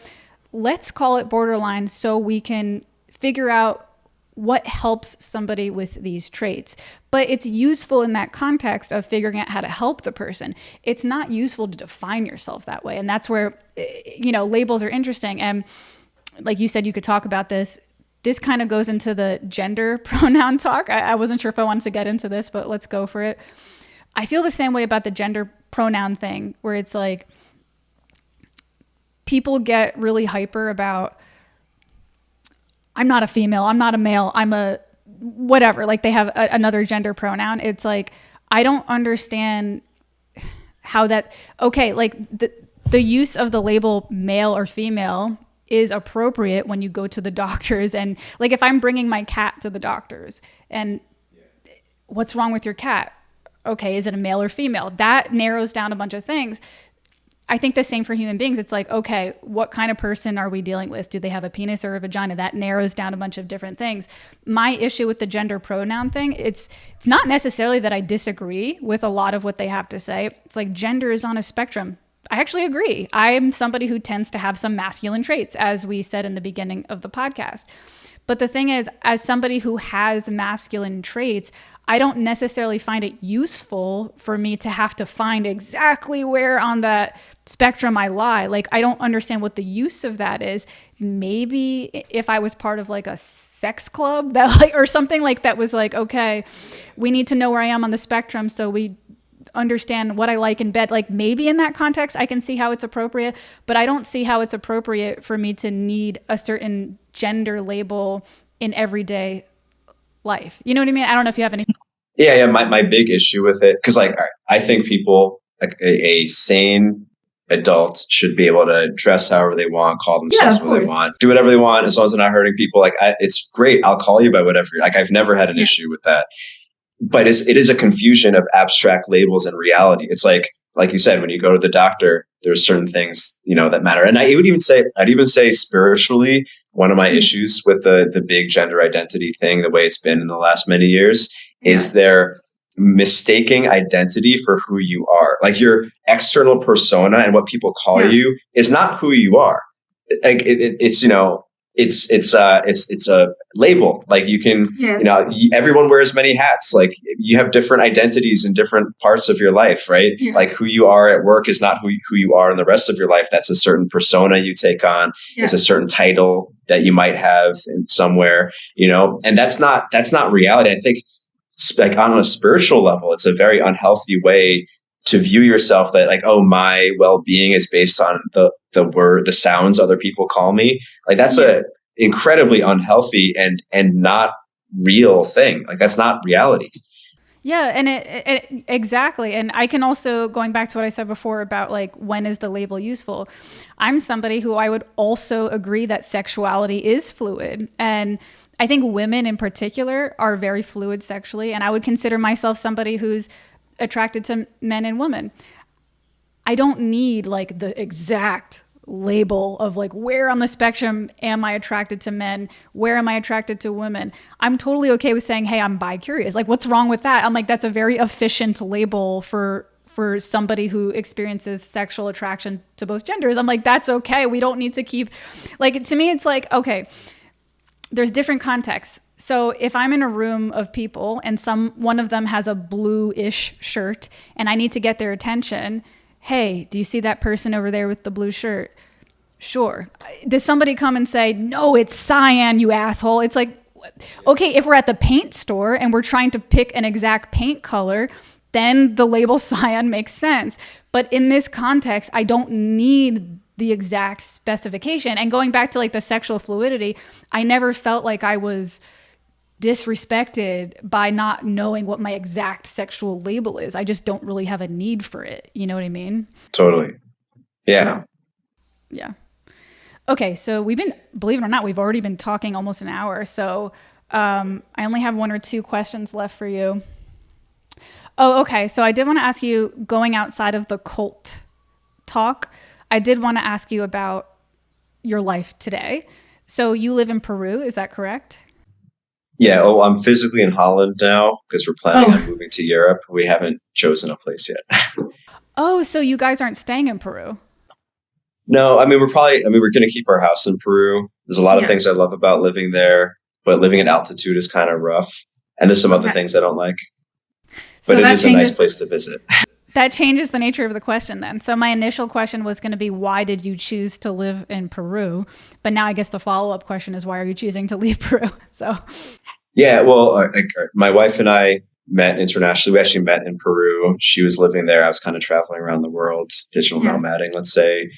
Let's call it borderline so we can figure out what helps somebody with these traits. But it's useful in that context of figuring out how to help the person. It's not useful to define yourself that way. And that's where, labels are interesting. And like you said, you could talk about this. This kind of goes into the gender pronoun talk. I wasn't sure if I wanted to get into this, but let's go for it. I feel the same way about the gender pronoun thing, where it's like people get really hyper about, I'm not a female, I'm not a male, I'm a whatever. Like they have another gender pronoun. It's like, I don't understand how that, okay, like the use of the label male or female is appropriate when you go to the doctors. And like, if I'm bringing my cat to the doctors and what's wrong with your cat? Okay, is it a male or female? That narrows down a bunch of things. I think the same for human beings. It's like, okay, what kind of person are we dealing with? Do they have a penis or a vagina? That narrows down a bunch of different things. My issue with the gender pronoun thing, it's not necessarily that I disagree with a lot of what they have to say. It's like gender is on a spectrum. I actually agree. I'm somebody who tends to have some masculine traits, as we said in the beginning of the podcast. But the thing is, as somebody who has masculine traits, I don't necessarily find it useful for me to have to find exactly where on that spectrum I lie. Like, I don't understand what the use of that is. Maybe if I was part of like a sex club that like, or something like that was like, okay, we need to know where I am on the spectrum so we understand what I like in bed. Like, maybe in that context, I can see how it's appropriate, but I don't see how it's appropriate for me to need a certain gender label in everyday life. You know what I mean? I don't know if you have any. Yeah. My big issue with it, because like I think people, like a sane adult, should be able to dress however they want, call themselves what they want, do whatever they want, as long as they're not hurting people. Like, it's great. I'll call you by whatever. Like, I've never had an issue with that. But it is a confusion of abstract labels and reality. It's like you said, when you go to the doctor, there's certain things, that matter. And I'd even say spiritually, one of my issues with the big gender identity thing, the way it's been in the last many years, is they're mistaking identity for who you are. Like, your external persona and what people call you is not who you are. Like, it's a label. Like, you can, everyone wears many hats. Like, you have different identities in different parts of your life, right? Yeah. Like, who you are at work is not who you are in the rest of your life. That's a certain persona you take on. Yeah. It's a certain title that you might have in somewhere, and that's not reality. I think, like, on a spiritual level, it's a very unhealthy way to view yourself, that like, oh, my well-being is based on the sounds other people call me. Like, that's a incredibly unhealthy and not real thing. Like, that's not reality. Yeah. And it exactly. And I can also, going back to what I said before about like, when is the label useful? I'm somebody who I would also agree that sexuality is fluid. And I think women in particular are very fluid sexually. And I would consider myself somebody who's attracted to men and women. I don't need like the exact label of like, where on the spectrum am I attracted to men? Where am I attracted to women? I'm totally okay with saying, hey, I'm bi-curious. Like, what's wrong with that? I'm like, that's a very efficient label for somebody who experiences sexual attraction to both genders. I'm like, that's okay. We don't need to keep, like, to me, it's like, okay, there's different contexts. So if I'm in a room of people and one of them has a blue-ish shirt and I need to get their attention, hey, do you see that person over there with the blue shirt? Sure. Does somebody come and say, no, it's cyan, you asshole? It's like, okay, if we're at the paint store and we're trying to pick an exact paint color, then the label cyan makes sense. But in this context, I don't need the exact specification. And going back to like the sexual fluidity, I never felt like I was disrespected by not knowing what my exact sexual label is. I just don't really have a need for it. You know what I mean? Totally. Yeah. Yeah. Okay. So believe it or not, we've already been talking almost an hour. So I only have one or two questions left for you. Oh, okay. So I did want to ask you, going outside of the cult talk, I did want to ask you about your life today. So you live in Peru, is that correct? Yeah. Oh, I'm physically in Holland now because we're planning on moving to Europe. We haven't chosen a place yet. Oh, so you guys aren't staying in Peru? No, we're going to keep our house in Peru. There's a lot of things I love about living there, but living at altitude is kind of rough. And there's some other things I don't like. But it is a nice place to visit. That changes the nature of the question then. So my initial question was going to be, why did you choose to live in Peru? But now I guess the follow-up question is, why are you choosing to leave Peru? So, yeah, well, my wife and I met internationally. We actually met in Peru. She was living there. I was kind of traveling around the world, digital nomading, let's say.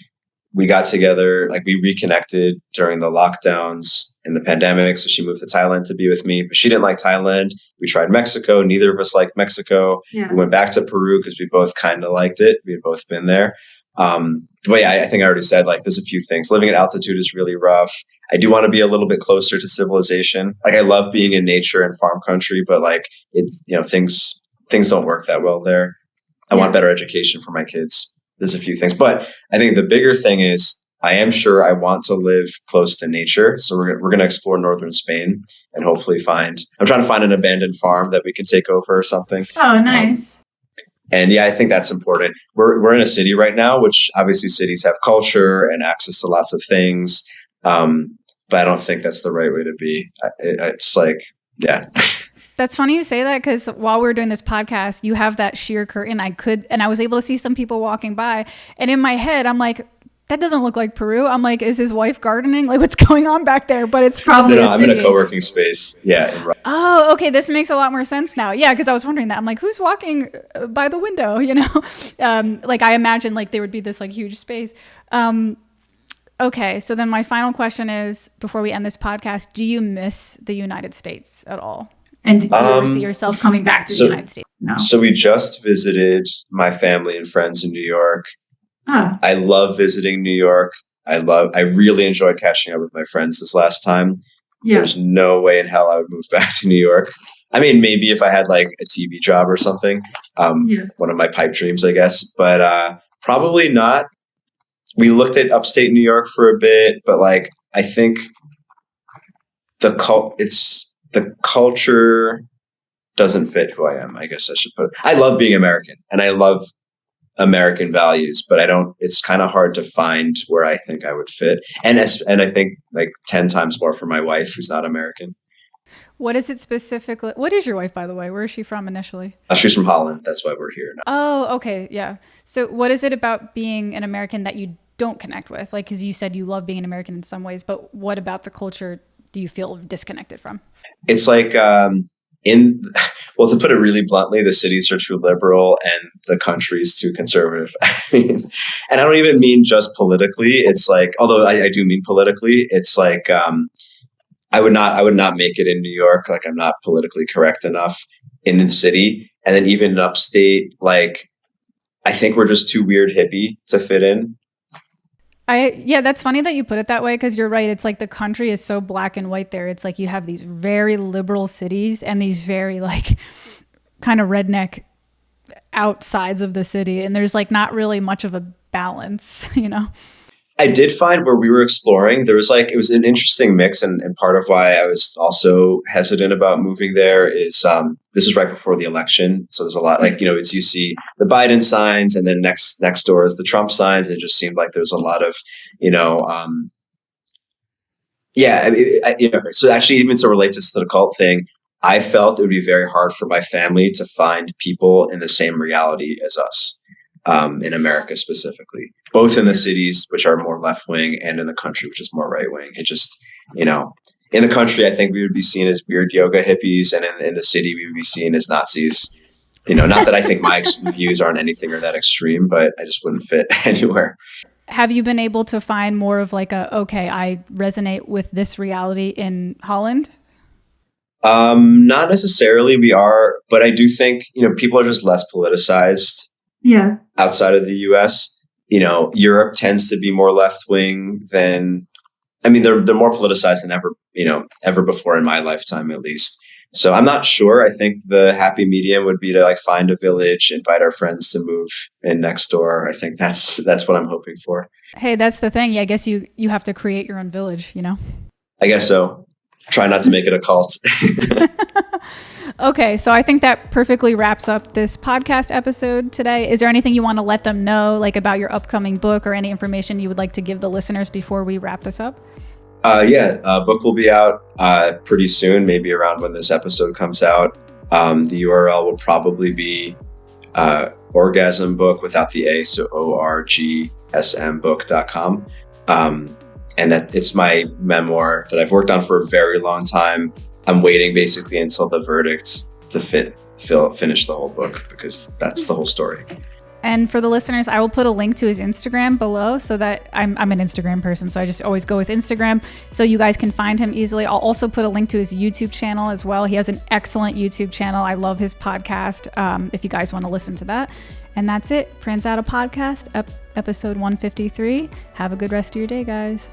We got together, like we reconnected during the lockdowns. in the pandemic. So she moved to Thailand to be with me, but she didn't like Thailand. We tried Mexico. Neither of us liked Mexico. Yeah. We went back to Peru because we both kind of liked it. We had both been there. But yeah, I think I already said, like, there's a few things. Living at altitude is really rough. I do want to be a little bit closer to civilization. Like, I love being in nature and farm country, but like, it's, things don't work that well there. I want better education for my kids. There's a few things, but I think the bigger thing is I am sure I want to live close to nature. So we're going to explore northern Spain and hopefully I'm trying to find an abandoned farm that we can take over or something. Oh, nice. And yeah, I think that's important. We're in a city right now, which obviously cities have culture and access to lots of things. But I don't think that's the right way to be. It's like, yeah. That's funny you say that, because while we were doing this podcast, you have that sheer curtain. I was able to see some people walking by, and in my head, I'm like, that doesn't look like Peru. I'm like, is his wife gardening? Like, what's going on back there? But it's probably I'm in a co-working space. Yeah. Oh, okay. This makes a lot more sense now. Yeah, because I was wondering that. I'm like, who's walking by the window? Like, I imagine like there would be this like huge space. Okay, so then my final question is, before we end this podcast, do you miss the United States at all? And do you ever see yourself coming back to the United States? No. So we just visited my family and friends in New York. Ah. I love visiting New York. I really enjoyed catching up with my friends this last time. Yeah. There's no way in hell I would move back to New York. I mean, maybe if I had like a TV job or something, one of my pipe dreams, I guess, but probably not. We looked at upstate New York for a bit, but like, I think the culture doesn't fit who I am. I guess I should put it. I love being American and I love American values, but it's kind of hard to find where I think I would fit. And I think like 10 times more for my wife, who's not American. What is it specifically? What is your wife, by the way? Where is she from initially? She's from Holland. That's why we're here now. Oh, okay. Yeah. So what is it about being an American that you don't connect with? Like, because you said you love being an American in some ways, but what about the culture do you feel disconnected from? It's like, to put it really bluntly, the cities are too liberal and the country's too conservative. And I don't even mean just politically. It's like, although I do mean politically, it's like, I would not make it in New York. Like, I'm not politically correct enough in the city. And then even in upstate, like, I think we're just too weird hippie to fit in. That's funny that you put it that way, because you're right. It's like the country is so black and white there. It's like you have these very liberal cities and these very like kind of redneck outsides of the city. And there's like not really much of a balance, I did find where we were exploring, there was like, it was an interesting mix. And part of why I was also hesitant about moving there is this is right before the election. So there's a lot like, as you see the Biden signs and then next door is the Trump signs. It just seemed like there's a lot of, so actually even to relate to the cult thing, I felt it would be very hard for my family to find people in the same reality as us. In America specifically, both in the cities, which are more left wing, and in the country, which is more right wing. It just, in the country, I think we would be seen as weird yoga hippies, and in the city, we would be seen as Nazis. Not that I think my views aren't anything or that extreme, but I just wouldn't fit anywhere. Have you been able to find more of like I resonate with this reality in Holland? Not necessarily. We are, but I do think, people are just less politicized. Yeah. Outside of the US, Europe tends to be more left wing than, they're more politicized than ever before in my lifetime, at least. So I'm not sure. I think the happy medium would be to like find a village, invite our friends to move in next door. I think that's what I'm hoping for. Hey, that's the thing. Yeah, I guess you have to create your own village, I guess so. Try not to make it a cult. Okay, so I think that perfectly wraps up this podcast episode today. Is there anything you want to let them know, like about your upcoming book or any information you would like to give the listeners before we wrap this up? Book will be out pretty soon, maybe around when this episode comes out. The URL will probably be Orgasm Book without the A, so orgsmbook.com. And that it's my memoir that I've worked on for a very long time. I'm waiting basically until the verdict to finish the whole book, because that's the whole story. And for the listeners, I will put a link to his Instagram below so that I'm an Instagram person. So I just always go with Instagram so you guys can find him easily. I'll also put a link to his YouTube channel as well. He has an excellent YouTube channel. I love his podcast if you guys want to listen to that. And that's it. Pranzata Podcast, episode 153. Have a good rest of your day, guys.